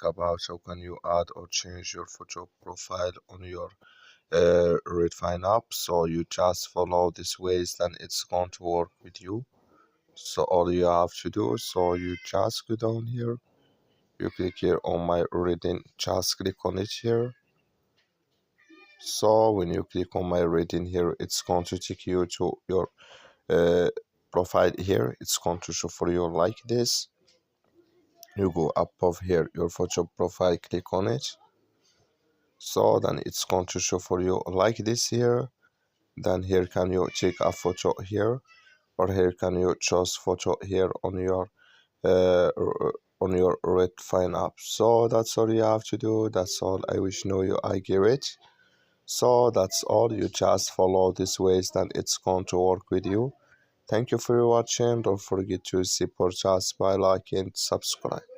about how can you add or change your photo profile on your Redfin app. So you just follow these ways, then it's going to work with you. So all you have to do, so you just go down here, you click here on my reading, just click on it here. So when you click on my reading here, it's going to take you to your uh, profile here. It's going to show for you like this. You go above here your photo profile, click on it. So then it's going to show for you like this here. Then here can you take a photo here, or here can you choose photo here uh, on your Redfin app. So that's all you have to do. That's all. I wish know you I give it. So that's all. You just follow these ways, then it's going to work with you. Thank you for watching. Don't forget to support us by liking and subscribe.